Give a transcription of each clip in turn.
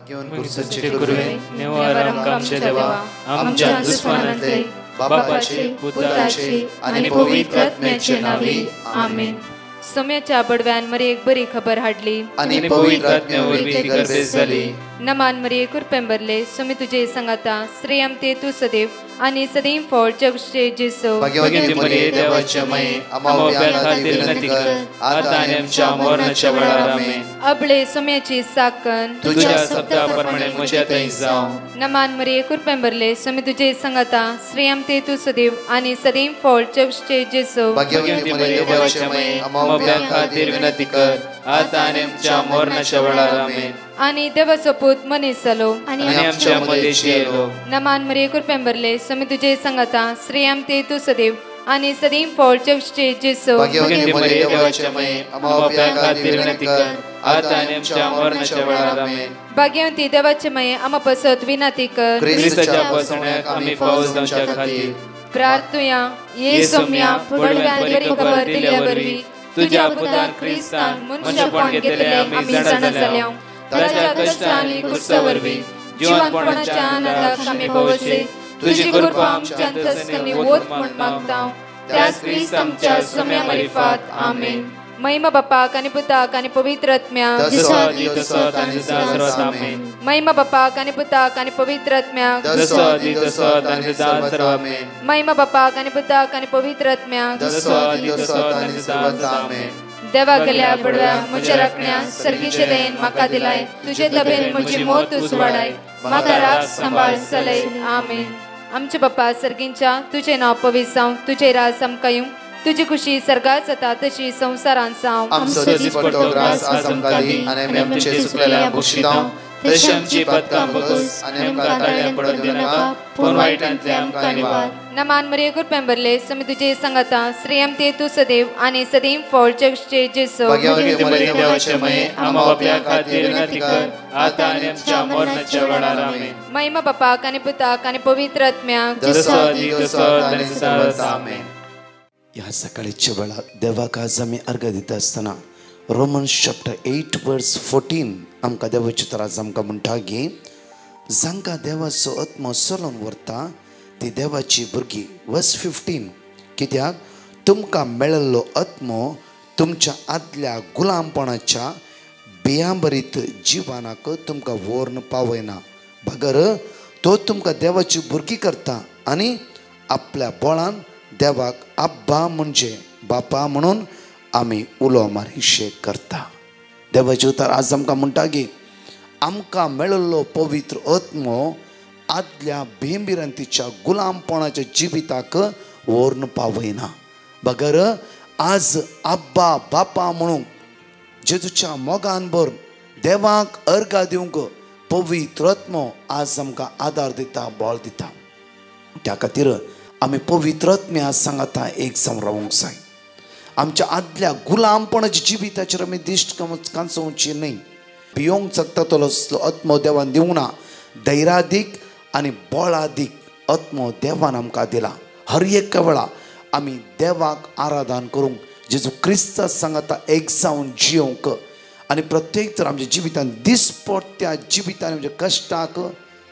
घेऊन पुरुषाचे गुरुवे नेवारम आमचे देवा आमच्या दुश्मनांतले बापाचे पुत्राचे आणि पवित्र आत्म्याचे नावे आमेन. सोम्याच्या बडव्यान मरे एक बरी खबर हाडली आणि पवित्र आत्म्यावर ती गर्दी झाली. नमान मरे कुरपेंबरले सोमी तुझे संगाता श्रेयम ते तू सदैव आणि सदैव फळ जगचे जेसो. भाग्यवती मरिये देवाच्या माये आम्हा खातीर विनंती कर आता आणि आमच्या मरणाच्या वेळार आमेन. अबळे सोम्याची साकन तुझ्या शब्दाप्रमाणे म्हज्या थंय जावं. नमान मरे कुरपेंबरले सोमी तुझे संगाता श्रेयम ते तू सदैव आणि सदैव फळ जगचे जेसो. भाग्यवती मरिये देवाच्या माये आम्हा खातीर विनंती कर आता आणि आमच्या मरणाच्या वेळार आमेन. आणि देवाचो पूत मनीस जालो आणि आमच्या मध्येशी येलो. नमान मरे कुरपेंबरले सोमी तुझे संगाता श्रेयम ते तू सदैव आणि सदैव फळ जगचे जेसो. भाग्यवती मरिये देवाच्या माये आम्हा खातीर विनंती कर आता आणि आमच्या मरणाच्या वेळार आमेन. भाग्यवती देवाचे माये आम्हा पसत विनंती कर ख्रिस्ताच्या पसण्याक आम्ही पावस जावच्या खातीर प्रार्थुया. ये सोम्या बडव्यान बरी खबर दिल्यावरवी तुझ्या पुतान ख्रिस्तान मनशापण घेतले आम्ही जाणा जाल्या. ताच्या कष्टांनी क्रुसावरवी जीवनपणाच्या आनंदाक आम्ही पवसे तुझी कृपा आमच्या अंतस्करणी वोत म्हण मागता. त्याच ख्रिस्त आमच्या सोम्या मार्फत आमेन. महिमा बापाक आणि पुताक आणि पवित्र आत्म्याक महिमा बापाक आणि पुताक आणि पवित्र आत्म्याक महिमा बापाक आणि पुताक आणि पवित्र आत्म्याक देवा गेल्या बडव्या म्हज्या राखण्या सर्गीचे देन म्हाका दिलाय. तुझे तबेन म्हजी मोत उसवाडाय म्हाका राख सांबाळ चलय. आमेन. आमचे बाप्पा सर्गींच्या तुझे नाव पवित्र जावं. तुझे राज आमकां येवं. तुझी खुशी सर्गात जाता तशी संसारांत जावं. आमचो दिसपट्टो ग्रास आज आमकां दी आनी आमी आमचे सुकलेल्या बक्षितांव तशी आमची पदकां बगस आनी आमकां ताळ्यां पडोवन दिनाका पूण वायटांतले आमकां निवार. नमान मरिये कुरपेंबरले सोमी तुझे संगाता श्रेयम ते तू सदैव आणि सदैव फळ जगचे जेसो. भाग्यवती मरिये देवाचे माये आम्हा बाप्या खातीर विनंती कर आता आनी आमच्या मरणाच्या वेळार आमेन. महिमा बापाक आणि पुताक आणि पवित्र आत्म्याक आमेन. ह्या सकाळीच्या वेळा देवाक आज आमी अर्घ दिता आसतना रोमन्स चॅप्टर 8:14 आमकां देवाची तर आज आमकां म्हणटा की जांकां देवाचो आत्मो चलोवन व्हरता ती देवाची भुरगीं. वर्स 15 कित्याक तुमकां मेळिल्लो आत्मो तुमच्या आदल्या गुलामपणाच्या बियांबरीत जिवानाक तुमकां व्हरून पावयना. भागर तो तुमकां देवाची भुरगीं करता आनी आपल्या बोळान देवाक आब्बा म्हणजे बापा म्हणून आमी उलो मारिशे करता. देवाचे उतर आज आमकां म्हणटा की आमकां मेळिल्लो पवित्र आत्मो आदल्या भेंबिरांतीच्या गुलामपणाच्या जिविताक व्हरून पावयना. बगर आज आब्बा बापा म्हणून जेजूच्या मोगान भरून देवाक अर्घा दिवंक पवित्र आत्मो आज आमकां आदार दिता, बळ दिता. त्या खातीर आमी पवित्र आत्म्या सांगाता एक जावन रावूंक जाय. आमच्या आदल्या गुलामपणाच्या जिविताचेर आमी दिश्ट कांचोवची न्ही. भियोंक जगता तो आत्मो देवान दिवंक ना. धैर्यादीक आनी बळादीक आत्मो देवान आमकां दिला. हर एक वेळा आमी देवाक आराधन करूंक जेजू क्रिस्ता सांगाता एक जावन जियोंक आनी प्रत्येक तर आमच्या जिवितान दिसपट्ट्या जिवितान म्हणजे कश्टाक,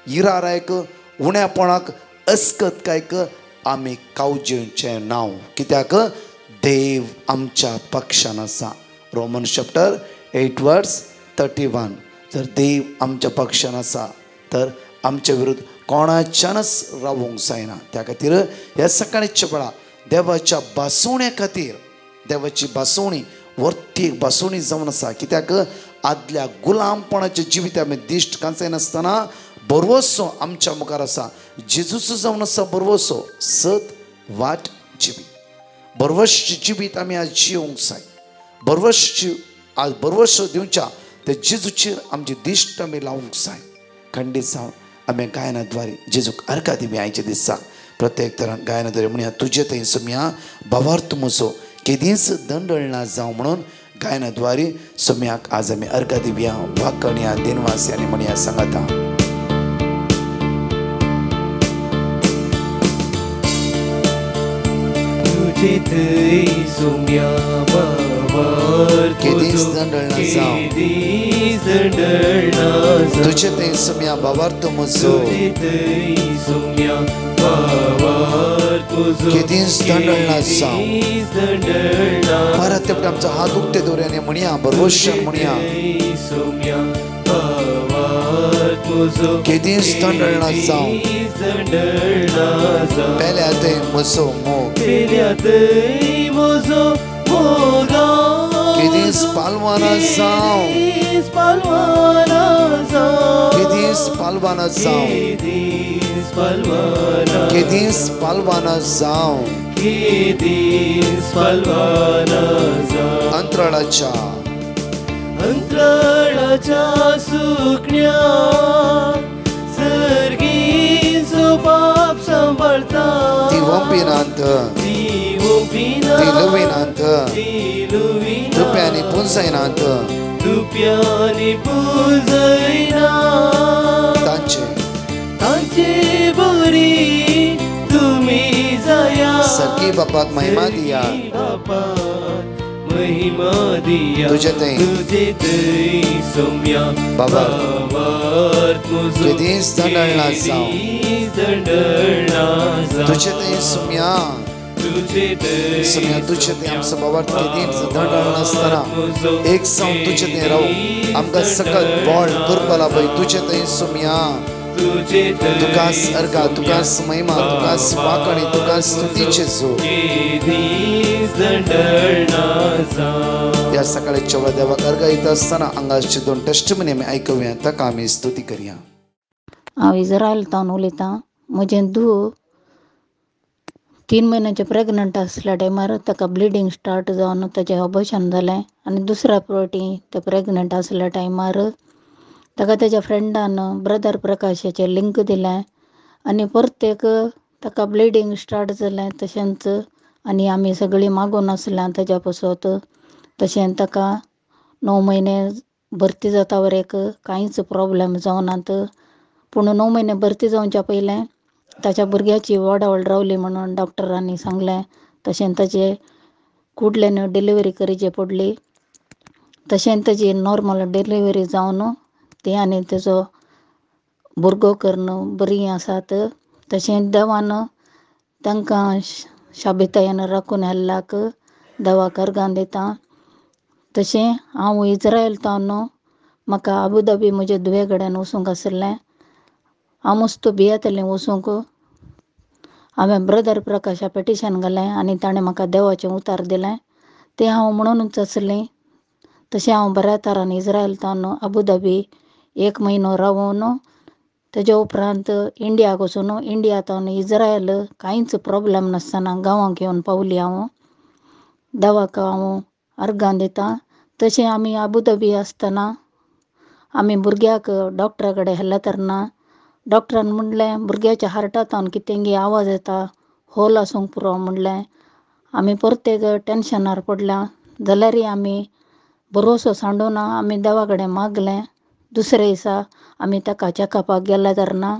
इरारायक, उण्यापणाक, अस्कतकायक आमी कावजेचें नांव. कित्याक देव आमच्या पक्षान आसा. रोमन्स चॅप्टर 8:31 जर देव आमच्या पक्षान आसा तर आमच्या विरुद्ध कोणाच्यानच रावूंक जायना. त्या खातीर ह्या सकाळीच्या वेळा देवाच्या बासोवण्या खातीर देवाची बासोवणी वर्ती एक बासोवणी जावन आसा. कित्याक आदल्या गुलामपणाच्या जिविता आमी दिश्ट कांचय नासतना बरवसो आमच्या मुखार आसा. जेजूचो जावन आसा बरवसो सत वाट जिवीत. बरवश जिवीत आमी आज जियोंक जाय. आज बरवश दिवच्या त्या जेजूचेर आमची दिश्ट आमी लावूंक जाय. खंडीत जावन आमी गायनाद्वारे जेजूक अर्घा दिवया. आयच्या दिसा प्रत्येक तरान गायनाद्वारे म्हणया तुजे थंय सोम्या भावार्थ म्हजो केदींच दंडळना जावं म्हणून गायनाद्वारे सोम्याक आज आमी अर्घा दिवया. वाकण्या दिनवासी आनी म्हणया सांगाता तुझे थंय सोम्या बाबार केदीस दंडळना जावं केदीस दंडळना जावं तुझे थंय सोम्या बाबार तूं म्हजो तुझे थंय सोम्या बाबार तुझो केदीस दंडळना जावं केदीस दंडळना परत एकदा आमचो हात उक्ते दवरयाने म्हणया बरोबरशान म्हणया सोम्या बाबार तुझो केदीस दंडळना जावं दंडळना जावं पेल्या थंय म्हजो मोग पेल्या थंय म्हजो मोगा केदीस पालवाना जावं केदीस पालवाना जावं केदीस पालवाना जावं केदीस पालवाना केदीस पालवाना जावं केदीस पालवाना जावं अंतराळाच्या अंतराळाच्या सुकण्या सर्गीचो बाप सांभाळता ती वंपिनांत ती ओपिना ती लुविनांत ती लुविना रुप्यांनी पुंजयनांत रुप्यांनी पुंजयना तांचे बरी तुमी जाया सर्गी बापाक महिमा दिया बापाक महिमा दिया तुझे थंय तुझे थंय सोम्या बाबार तुझो केदीस दंडळना जावं केदीस दंडळना जावं तुझे थंय सुम्या तुझे थंय सुम्या तुझे थंय आमचो बाबार केदीस दंडळना आसतना एक जावन तुझे थंय राव आमकां सकत व्हड करपा लाभय तुझे थंय सुम्या तुझे थंय तुकास अर्गा तुकास महिमा तुकास वाकणी तुकास स्तुतीचे जो केदीस दंडळना जावं या सकाळच्या वेळा देवाक अर्गा येत असताना अंगाचे दोन टेस्टमनी आमी आयकुया ताका आमी स्तुती करया. हांव इस्रायलांतल्यान उलयतां. म्हजें धूव 3 म्हयन्याचें प्रेग्नंट आसल्या टायमार ताका ब्लिडींग स्टार्ट जावन ताचें ऑपरेशन जालें आनी दुसऱ्या फावटी तें प्रेग्नंट आसल्या टायमार ताका ताच्या फ्रेंडान ब्रदर प्रकाशाचें लिंक दिलें आनी परतेक ताका ब्लिडींग स्टार्ट जालें तशेंच आनी आमी सगळीं मागून आसल्यां ताच्या पासत तशें ताका 9 म्हयने भरती जाता वरेक कांयच प्रॉब्लेम जावनात. पूण 9 म्हयने भरती जावच्या पयलें ताच्या भुरग्याची वडावळ रावली म्हणून डॉक्टरांनी सांगलें. तशें ताचें कुडल्यान डिलिव्हरी करची पडली. तशें ताची नॉर्मल डिलिव्हरी जावन ती आनी तेजो भुरगो करून बरीं आसात. तशें देवान तांकां शाबेतायेन राखून हाडल्याक देवाक अर्गां दितां. तशें हांव इस्रायलांतल्यान म्हाका आबुधाबी म्हजे धुवे कडेन वचूंक आसलें. हांव मस्तो भियेतालें वचूंक. हांवें ब्रदर प्रकाशा पेटिशन घालें आनी ताणें म्हाका देवाचें उतार दिलें तें हांव म्हणूनच आसलें. तशें हांव बऱ्या तरान इस्रायलांतल्यान आबुधाबी 1 म्हयनो रावून तेजे उपरांत इंडियाक वचून इंडियांतल्यान इस्रायल कांयच प्रॉब्लेम नासतना गांवांक येवन पावली. हांव देवाक हांव अर्गां दितां. तशें आमी आबुधाबी आसतना आमी भुरग्याक डॉक्टरा कडेन व्हेल्ल्या तेन्ना डॉक्टरान म्हणलें भुरग्याच्या हार्टांतल्यान कितेंगे आवाज येता होल आसूंक पुरो म्हणलें. आमी परतेक टेन्शनार पडल्या जाल्यारय आमी भरोसो सांडून आमी देवा कडेन मागलें. दुसरे दिसा आमी ताका चॅकअपाक गेल्या तेन्ना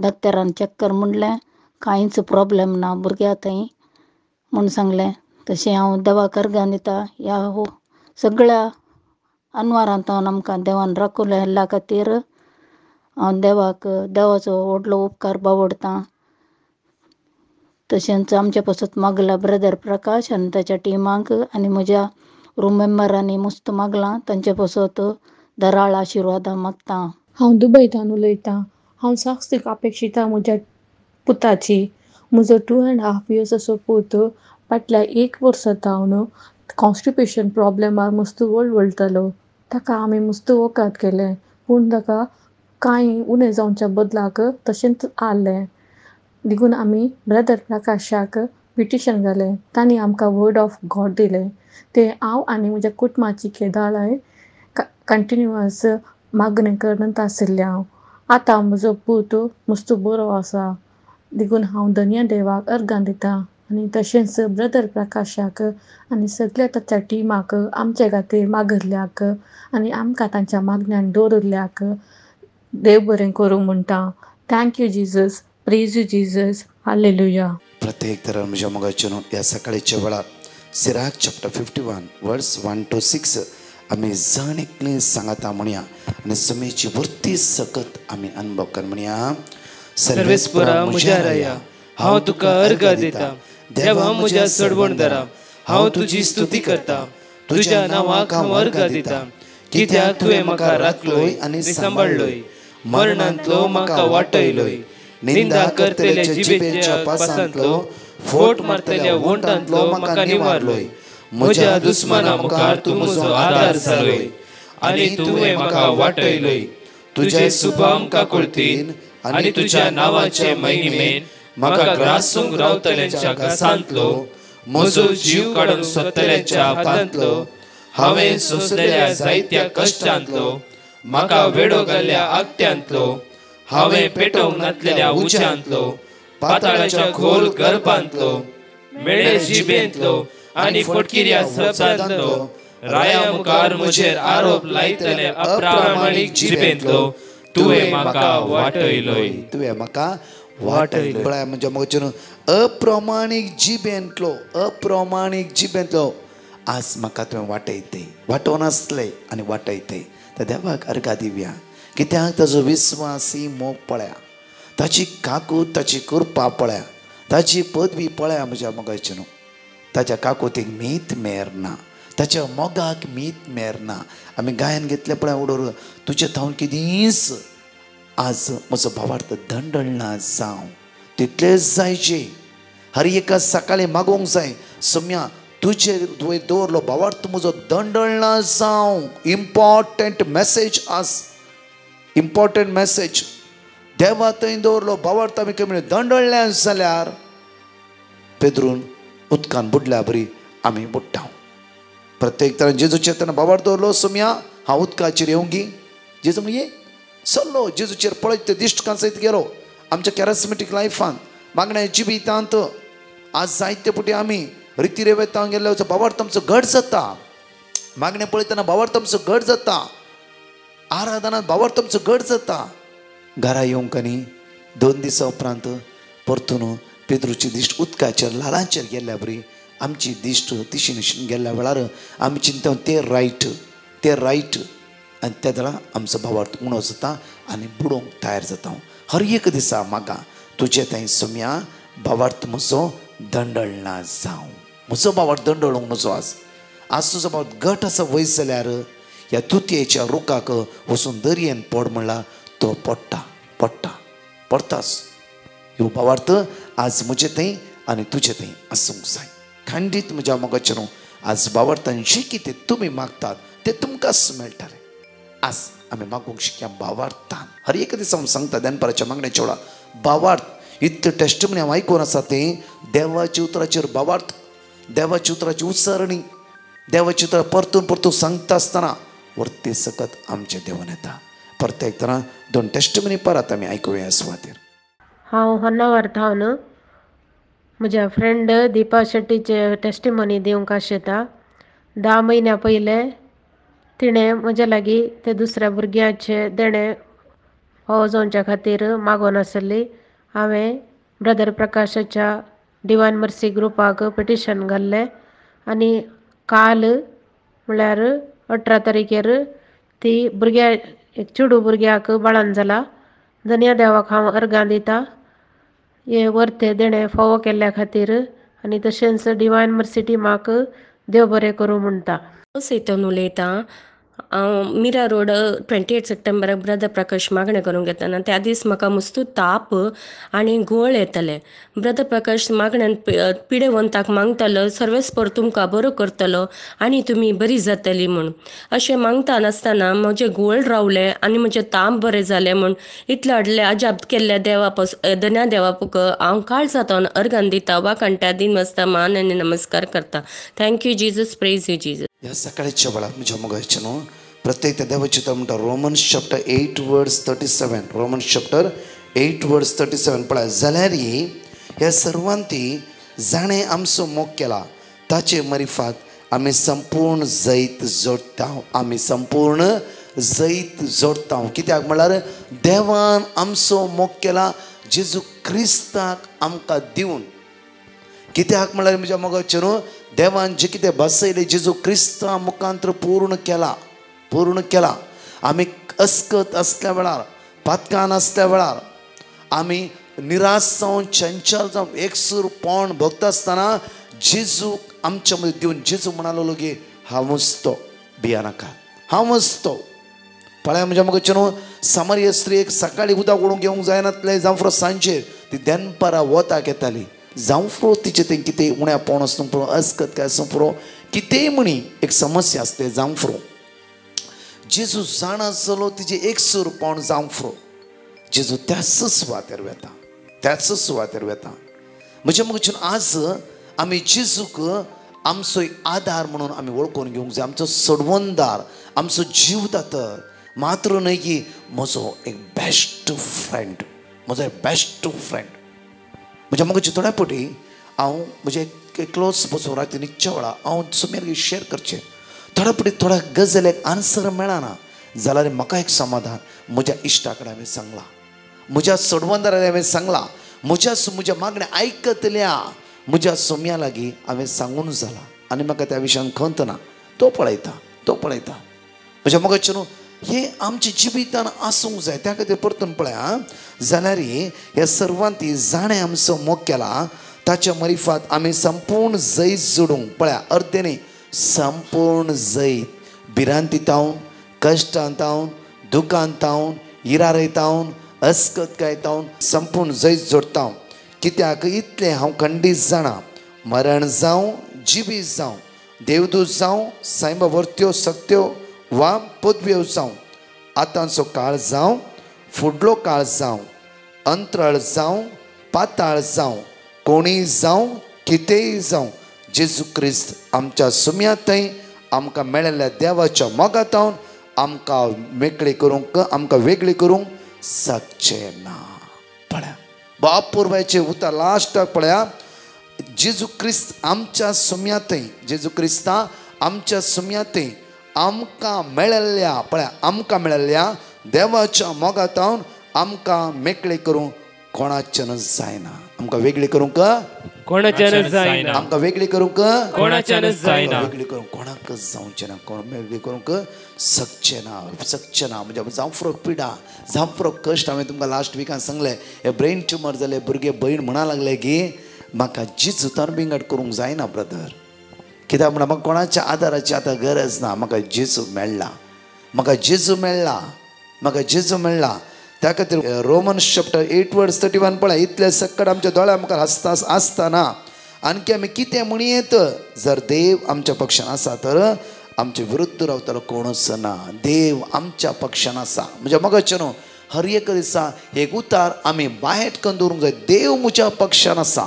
डॉक्टरान चॅक कर म्हणलें कांयच प्रॉब्लेम ना भुरग्या थंय म्हूण सांगलें. तशें हांव देवाक अर्गां दितां. ह्या सगळ्या अनवारांतल्यान आमकां देवान राखून हाडल्या खातीर हांव देवाचो व्हडलो उपकार बावडतां. तशेंच आमचे पासत मागला ब्रदर प्रकाश आनी ताच्या टिमाक आनी म्हज्या रूम मेंबरांनी मस्त मागलां तांचे पासत दराळ आशिर्वादां मागतां. हांव दुबयंतल्यान उलयतां. हांव साक्षीक अपेक्षिता म्हज्या पुताची. म्हजो 2.5 इयर्साचो पूत फाटल्या 1 वर्स जावन कॉन्स्टिपेशन प्रॉब्लेमार मस्त वळवळटालो. ताका आमी मस्त वोकाद केलें पूण ताका कांय उणें जावच्या बदलाक तशेंच आसलें. देखून आमी ब्रदर प्रकाशाक पिटिशन घालें. तांणी आमकां वर्ड ऑफ गॉड दिलें तें हांव आनी म्हज्या कुटुंबाची केदाराय कंटिन्युअस मागणें करत आशिल्लें हांव. आतां म्हजो पूत मस्त बरो आसा देखून हांव धन्य देवाक अर्गां दितां. आनी तशेंच ब्रदर प्रकाशाक आनी सगळ्या ताच्या टिमाक आमचे खातीर मागिल्ल्याक आनी आमकां तांच्या मागण्यान दवरिल्ल्याक देव बरें करूं म्हणटा. Thank you Jesus. Praise you Jesus. Hallelujah. प्रत्येक तरान म्हज्या मोगाचे न्हू ह्या सकाळीच्या वेळार सिराक चॅप्टर 51 वर्स 1 to 6 आमी जण एकली सांगता म्हणया आनी समेची वृत्ती सकत आमी अनुभव कर म्हणया. सर्वेस्परा म्हज्या राया हांव तुका अर्घ दिता. देवा म्हज्या सडवणदारा हांव तुजी स्तुती करता. तुज्या नांवाक हांव अर्घ दिता. कित्याक तुवें म्हाका राखलोय आनी सांबाळलोय. मरणांतलो म्हाका वाटयलोय. निंदा करतल्या जिबेच्या पासांतलो फोट मारतल्या वोंटांतलो म्हाका निवारलोय. म्हज्या दुस्माना मुखार तूं म्हजो आदार जालोय आनी तुवें म्हाका वाटयलोय. तुजे सुभाम काकुळतीन आनी तुज्या नांवाचे महिमेन म्हाका ग्रासूंक रावतल्यांच्या घासांतलो म्हजो जीव काडून सोदतल्यांच्या हातांतलो हांवें सोंसलेल्या जायत्या कश्टांतलो म्हाका वेडो घाल्ल्या आगट्यांतलो हांवें पेटोवंक घातलेल्या उज्यांतलो पाताळाच्या खोल गर्भांतलो मेळे जिबेंतलो आनी फटकिऱ्या शब्दांतलो राया मुखार म्हजेर आरोप लायतले अप्रामाणीक जिबेंतलो तुवें म्हाका वाटयलोय. तुवें म्हाका वाटयलोय. पळय म्हणजे म्हजे अप्रमाणीक जिबेंतलो आज म्हाका तुवें वाटयते वाटोवन आसले आनी वाटयते. त्या देवाक अर्घा दिवया. कित्याक ताजो विस्वासी मोग पळया. ताची काकूत ताची कृपा पळया. ताची पदवी पळया म्हज्या मोगाचे न्हू. ताच्या काकुतीक मीत मेरना. ताच्या मोगाक मीत मेरना. आमी गायन घेतले पळय उडोर तुजे थावन किदींच आज म्हजो भावार्थ दंडळना जावं तितलेच जायचे. हर एका सकाळी मागोवंक जाय सम्या तुजे तुवें दवरलो भावार्थ म्हजो दंडळना जावं. इम्पॉर्टंट मॅसेज देवा थंय दवरलो भावार्थ आमी कमी दंडळ्या जाल्यार पेद्रून उदकान बुडल्या बरी आमी बुडटा. प्रत्येक तरान जेजूचेर तेन्ना भावार्थ दवरलो सम्या हांव उदकाचेर येवंगी. जेजू म्हणजे चल्लो जेजूचेर पळयत ते दिश्ट कांसयत गेलो. आमच्या कॅरिस्मेटीक लायफान मागण्या जिबितांत आज जायते पुटी आमी रिती रेवेतांक गेल्ले वचो भावार्थ आमचो घट जाता. मागणे पळयतना भावार्थ आमचो घट जाता. आराधनांत भावार्थ आमचो घट जाता. घरा येवंक आनी 2 दिसां उपरांत परतून पेद्रूची दिश्ट उदकाचेर लालांचेर गेल्ल्या बरी आमची दिश्ट दिशेन गेल्ल्या वेळार आमी चिंता ते रायट आनी त्या वेळार आमचो भावार्थ उणो जाता आनी बुडोवंक तयार जाता. हर एक दिसा म्हाका तुजे थंय सम्या भावार्थ म्हजो दंडळना जावं. म्हजो भावार्थ दंडळूंक नजो आज तुजो भावार्थ घट आसा वयस जाल्यार ह्या तुतयेच्या रुखाक वचून दर्येन पड म्हणल्यार तो पडटाच. ह्यो भावार्थ आज म्हजे थंय आनी तुजे थंय आसूंक जाय. खंडीत म्हज्या मोगाचे न्हू आज भावार्थान जे कितें तुमी मागतात तें तुमकांच मेळटलें. आज आमी मागूंक शिकया भावार्थान. हर एक दिसा हांव सांगता दनपाराच्या मागण्याच्या वेळार भावार्थ इतले टेस्टमनी हांव आयकून आसा तें देवाच्या उतराचेर भावार्थ देवाच्या उतराची उसरणी देवाची उतरां परतून सांगता आसतना वर्ती सकत आमचे देवन येता. प्रत्येक तरां 2 टेस्टमनी परत आमी आयकुया सुवातेर. हांव होन्नावर थावन म्हज्या फ्रेंड दिपा शेट्टीचे टेस्टिमनी दिवंक आशेता. 10 म्हयन्या पयले तिणें म्हज्या लागीं ते दुसऱ्या भुरग्याचे देणे फावो जावच्या खातीर मागोन आसली. हांवें ब्रदर प्रकाशाच्या डिवायन मर्सी ग्रुपाक पिटिशन घाल्लें आनी काल म्हळ्यार 18 तारखेर ती भुरग्या एक चेडू भुरग्याक बाळान जाला. धन्य देवाक हांव अर्गां दिता हे वर्थे देणे फावो केल्ल्या खातीर आनी तशेंच डिवायन मर्सी टिमाक देव बरें करूं म्हणटा. सैतन उलयता. हांव मिरा रोड 28 सप्टेंबराक ब्रदर प्रकाश मागणें करूंक येतना त्या दीस म्हाका मस्तू ताप आनी गुंवळ येतले. ब्रदर प्रकाश मागण्यान पिडेवंताक मागतालो सर्वेस्पर तुमकां बरो करतलो आनी तुमी बरी जातली म्हूण. अशें मागता नासतना म्हजें गुंवळ रावलें आनी म्हजें ताप बरें जालें म्हूण इतले व्हडले अजाप केल्ल्या देवा धन्या देवाक हांव काळ जातावन अर्गान दिता. वा कंट्या दिन वाजता मान आनी नमस्कार करता. Thank you Jesus. Praise you Jesus. ह्या सकाळच्या वेळार म्हज्या मोगाचे न्हू प्रत्येक त्या देवाचिता म्हणटा रोमन्स चॅप्टर 8 वर्स 37. रोमन्स चॅप्टर 8 वर्स 37 पळय. जाल्यार ह्या सर्वांती जाणें आमचो मोग केला ताचे मरिफात आमी संपूर्ण जैत जोडटा. कित्याक म्हळ्यार देवान आमचो मोग केला जेजू क्रिस्ताक आमकां दिवन कित्याक म्हळ्यार म्हज्या मोगाचें न्हू देवान जे कितें बसयलें जेजू क्रिस्ता मुखांतर पूर्ण केला आमी अस्कत असल्या वेळार पातकान असल्या वेळार आमी निराश जावन चंचल जावन एकसूरपण भोगता आसतना जेजू आमच्या मदीं दिवन जेजू म्हणालो गे हांवूच तो भियानाका हांवूच तो पळय म्हज्या मोगाचें न्हू सामरिया स्त्रीक सकाळीं उदक ओडूंक घेवंक जायनासलें जावं फुडें सांजेर ती दनपारां वताक येताली जावं फुडें तिचें तें कितें उण्यापण आसूं पुरो अस्कत काय आसूं पुरो कितेंय म्हणी एक समस्या आसता जावं फुरो जेजू जाणा आसलो तिजें एकसूरपण जावं फुरो जेजू त्याच सुवातेर वेता म्हज्या मोगाचें आज आमी जेजूक आमचो आधार म्हणून आमी वळखून घेवंक जाय आमचो सोडवणदार आमचो जीवदातर मात्र न्हय की म्हजो एक बेस्ट फ्रेंड म्हज्या मोगाचें थोड्या फावटी हांव म्हजे क्लोज बसून राती न्हिदच्या वेळा हांव सुमेर शेअर करचें थोड्या फावटी थोड्या गजालेक आन्सर मेळना जाल्यार म्हाका एक समाधान म्हज्या इश्टा कडेन हांवें सांगलां म्हज्या सोडवणदाराक हांवें सांगलां म्हज्या मागण्या आयकतल्या म्हज्या सोम्या लागीं हांवें सांगून जाला आनी म्हाका त्या विशयान खंत ना तो पळयता म्हज्या मोगाचें न्हू हे आमच्या जिवितान आसूंक जाय त्या खातीर परतून पळया जाल्यार ह्या सर्वांत जाणें आमचो मोग केला ताच्या मरिफात आमी संपूर्ण जैत जोडूंक पळया अर्देनी संपूर्ण जैत भिरांतीतावन कश्टांतावन दुखांतावन इरारयतावन अस्कतकायतावन संपूर्ण जैत जोडता कित्याक इतलें हांव खंडीत जाणा मरण जावं जिवीत जावं देवदूत जावं सायंबावर्त्यो सत्यो वा पदव्यो जावं आतांचो काळ जावं फुडलो काळ जावं अंतराळ जावं पाताळ जावं कोणीय जावं कितेंय जावं जेजू क्रिस्त आमच्या सुम्यातय आमकां मेळिल्ल्या देवाच्या मोगातावन आमकां वेगळी करूंक शकचें ना पळया बापुरबायचे उतर लास्टाक पळया जेजू क्रिस्त आमच्या सुम्यातय आमकां मेळिल्ल्या देवाच्या मोगातावन आमकां मेकळी करूंक कोणाच्यान जायना आमकां वेगळी करूंक कोणाच्यान जायना आमकां वेगळी करूंक कोणाच्यान जायना वेगळी करूंक कोणाकच जावचें ना कोण वेगळी करूंक शकचें ना म्हणजे जावं फुरो पिडा जावं फुरो कश्ट हांवें तुमकां लास्ट विकान सांगलें हे ब्रेन ट्युमर जाले भुरगे भयण म्हणा लागले की म्हाका जीज तरबिंगट करूंक जायना ब्रदर कित्याक म्हणल्यार म्हाका कोणाच्या आदाराची आतां गरज ना म्हाका जेजू मेळ्ळा त्या खातीर रोमन्स चॅप्टर 8:31 पळय इतले सक्कड आमच्या दोळ्या मुखार आसतना आणखी आमी कितें म्हणयेत जर देव आमच्या पक्षान आसा तर आमचे विरुद्ध रावतलो कोणूच ना देव आमच्या पक्षान आसा म्हणजे मोगाचें न्हू हर एक दिसा एक उतार आमी बायट करून दवरूंक जाय देव म्हज्या पक्षान आसा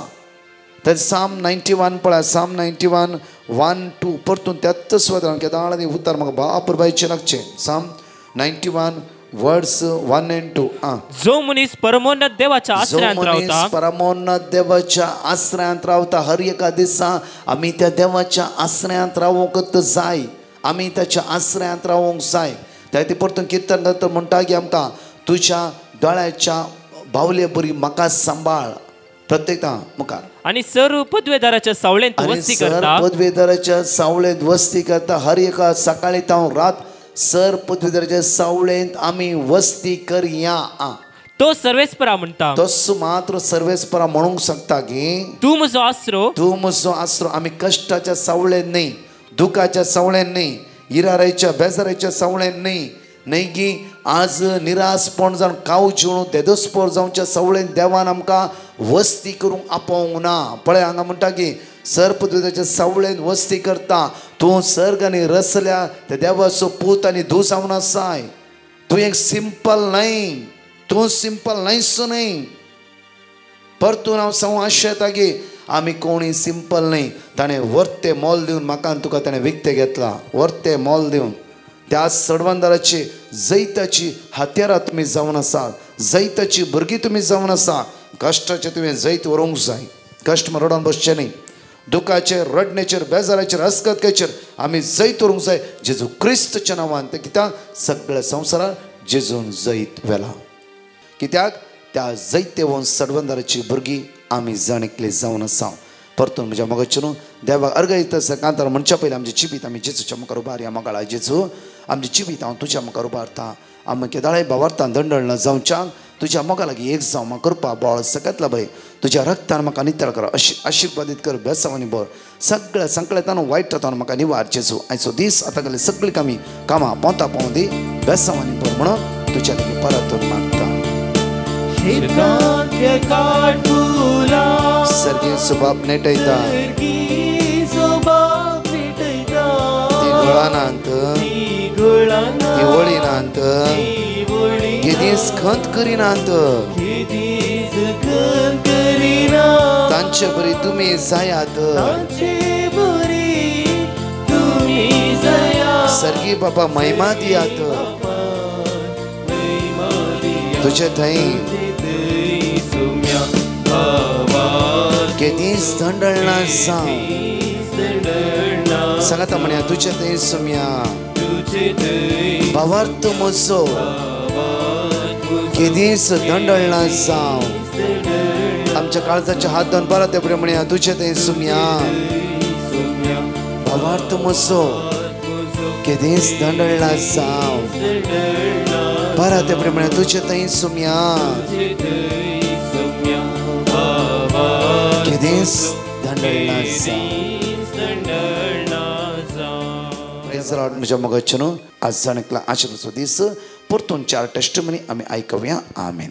तर साम 91 पळय साम 91 1-2 परतून त्याच स्वतान केदाळांनी उतार म्हाका बापुरबायचें लागचें साम 91 वर्ड्स 1 and 2 जो मनीस परमोन्नत देवाच्या आश्रयांत रावता हर एका दिसा आमी त्या देवाच्या आश्रयांत रावूंक जाय आमी त्याच्या आश्रयांत रावूंक जाय त्या खातीर परतून किर्तन करता म्हणटा की आमकां तुज्या दोळ्याच्या बावले बरी म्हाका सांबाळ प्रत्येकता मुखार आणि सर्व पदवेदाराच्या सावळेंत वस्ती करता हर एका सकाळी तावन रात सर पदवीधराच्या सावळेंत आमी वस्ती करया तो सर्वेस्परा म्हणटा तस मात्र सर्वेस्परा म्हणूंक शकता की तू म्हजो आसरो आमी कश्टाच्या सावळेंत न्ही दुखाच्या सावळेंत न्ही इरारायच्या बेजाराच्या सावळेंत न्ही की आज निराशपण जावन काव जिवून देदोस्पोर जावच्या सावळेंत देवान आमकां वस्ती करूंक आपोवंक ना पळय हांगा म्हणटा की सर्पदूताच्या सावळेंत वस्ती करता तूं सर्ग आनी रसल्या त्या देवाचो पूत आनी धू जावन आसाय तूं एक सिंपल न्हयच न्ही परतून हांव सांगू आशा येता की आमी कोणीय सिंपल न्ही ताणें वर्ते मोल दिवन म्हाका आनी तुका ताणें विकतें घेतलां वर्ते मोल दिवन त्या सडवंदाराची जैताची हात्यारां तुमी जावन आसात जैताची भुरगीं तुमी जावन आसा कश्टाचें तुवें जैत व्हरूंक जाय कश्ट रडोन बसचें न्ही दुखाचेर रडणेचेर बेजाराचेर अस्कतकेचेर आमी जैत व्हरूंक जाय जेजू क्रिस्तच्या नांवान ते कित्याक सगळ्या संवसारांत जेजून जैत व्हेला कित्याक त्या जैते व्होवन सडवंदाराची भुरगीं आमी जाणेकली जावन आसा परतून म्हज्या मोगाचेरू देवाक अर्घ दिता कांतार म्हणच्या पयलीं आमचें जिवीत आमी जेजूच्या मुखार उबारया मोगाळा जेजू आमचें जिवीत हांव तुज्या मुखार उबारतां आमी केदाळे भावार्थान दंडळ जावच्याक तुज्या मोगा लागीं एक जावं म्हाका करपा बोळ सकतला भय तुज्या रक्तान म्हाका नितळ कर आशिर्वादीत कर बेसांवांनी भर सगळ्या संकटांतल्यान वायट जातान म्हाका निवार जेजू आयचो दीस आतां गेले सगळीं कामां पोंता पोवं दी बेसांवांनी भर म्हणून तुज्या लागीं परतून मागता सर्गी सुबाब नेटयता ती गळानांत ती वळीनांत केदीस खंत करिनांत तांचे बरी तुमी जायात सर्गी बाबा महिमा दियात तुझे थंय केदीस दंडळना सांगाता म्हण्या तुझे थंय सुम्या भावार्थ म्हजो केदीस दंडळना जावं आमच्या काळजाचे हात दोन बारा ते बरे म्हण्या तुझे थंय सुम्या भावार्थ म्हजो केदीस दंडळना जावं बारा ते बरे म्हण्या तुझे थंय सुम्या केदीस दंडळना जावं म्हज्या मोगाचेरू आज जाणकला आशिर्वादाचो दीस परतून 4 टेस्टमनी आमी आयकूया आमेन.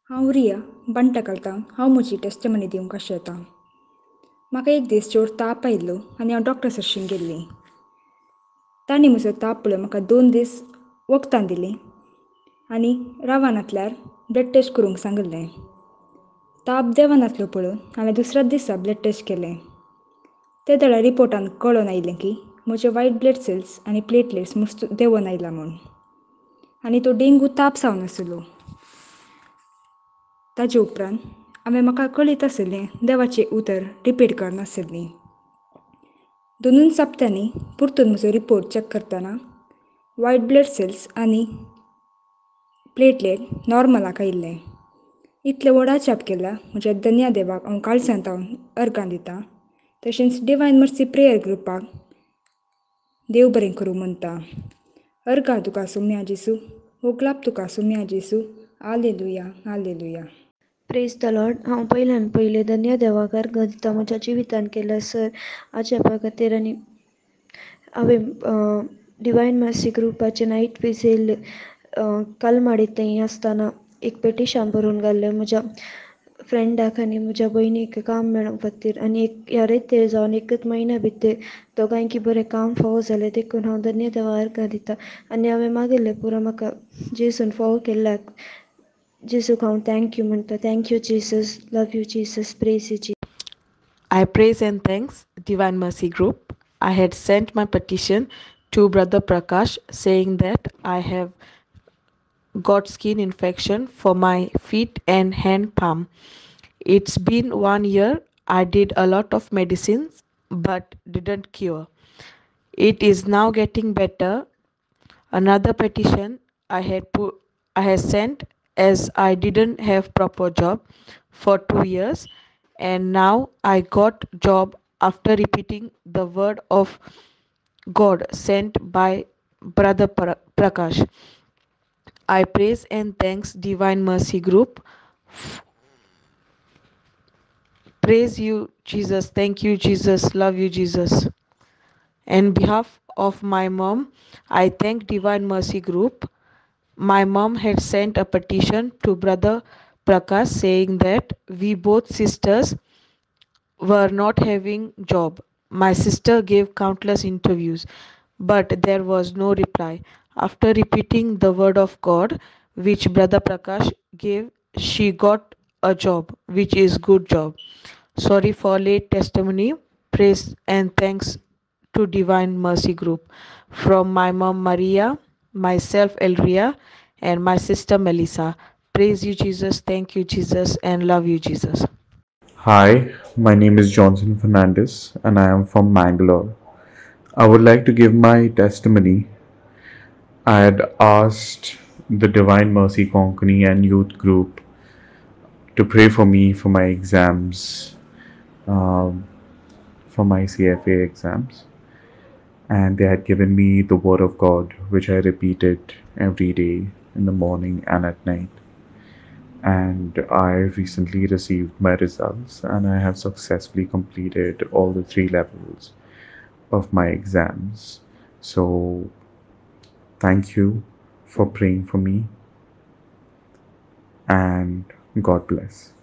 हांव रिया बंटा कालतां हांव म्हजी टेस्टमनी दिवंक आशेतां. म्हाका एक दीस चड ताप आयिल्लो आनी हांव डॉक्टर सरशीं गेल्लीं. तांणी म्हजो ताप पळोवन म्हाका 2 दीस वखदां दिलीं आनी रावा नासल्यार ब्लड टेस्ट करूंक सांगिल्लें. ताप देवा नासलो पळोवन हांवें दुसऱ्या दिसा ब्लड टेस्ट केलें. ते वेळार रिपोर्टान कळोन आयलें की म्हजे वायट ब्लड सेल्स आनी प्लेटलेट्स मस्त देंवोन आयला म्हूण आनी तो डेंगू ताप जावन आसलो. ताजे उपरांत हांवें म्हाका कळीत आशिल्लें देवाचें उतर रिपीट करनाशिल्लीं. 2 सप्त्यांनी परतून म्हजो रिपोर्ट चॅक करतना वायट ब्लड सेल्स आनी प्लेटलेट नॉर्मलाक आयिल्ले. इतले व्हडा जाप केला म्हज्या धन्या देवाक हांव काळजांत अर्गां दितां. तशेंच डिवायन मर्सी प्रेयर ग्रुपाक देव बरें करूं म्हणटा. अर्गां तुका सुम्या जेसू होगलाप तुका सुम्या जेसू hallelujah hallelujah. Praise the lord. हांव पयल्यान पयलें धन्य देवाक अर्घ दिता म्हज्या जिवितान केल्या सर आजपा खातीर आनी हांवें डिवायन मर्सी ग्रुपाचे नायट विजील कलमाडी थंय आसतना एक पेटिशन बरोवन घाल्लें म्हज्या फ्रेंडाक आनी म्हज्या भयणीक काम मेळोवंक खातीर आनी ह्या रेते जावन एकच म्हयन्या भितर दोगांयकी बरें काम फावो जालें. देखून हांव धन्य देवा अर्घ दिता आनी हांवें मागिल्लें पुरो म्हाका जेसून फावो केल्ल्याक जेसूक हांव थँक्यू म्हणटा. Thank you Jesus. Love you Jesus. Praise you Jesus. I praise and thanks Divine Mercy Group. I had sent my petition to Brother Prakash saying that I have got skin infection for my feet and hand palm. It's been 1 year. I did a lot of medicines but didn't cure. It is now getting better. Another petition I had sent as I didn't have proper job for 2 years and now I got job after repeating the word of God sent by Brother Prakash. I praise and thanks Divine Mercy Group. Praise you Jesus. Thank you Jesus. Love you Jesus. On behalf of my mom, I thank Divine Mercy Group. My mom had sent a petition to Brother Prakash saying that we both sisters were not having job. My sister gave countless interviews, but there was no reply. After repeating the word of God, which Brother Prakash gave, she got a job, which is good job. Sorry for late testimony. Praise and thanks to Divine Mercy Group. From my mom Maria, myself Elria, and my sister Melissa. Praise you Jesus. Thank you Jesus, and love you Jesus. Hi, my name is Johnson Fernandez and I am from Mangalore. I would like to give my testimony. I had asked the Divine Mercy Konkani and youth group to pray for me for my exams. for my CFA exams, and they had given me the Word of God, which I repeated every day in the morning and at night. And I recently received my results, and I have successfully completed all the 3 levels of my exams. So, thank you for praying for me, and God bless.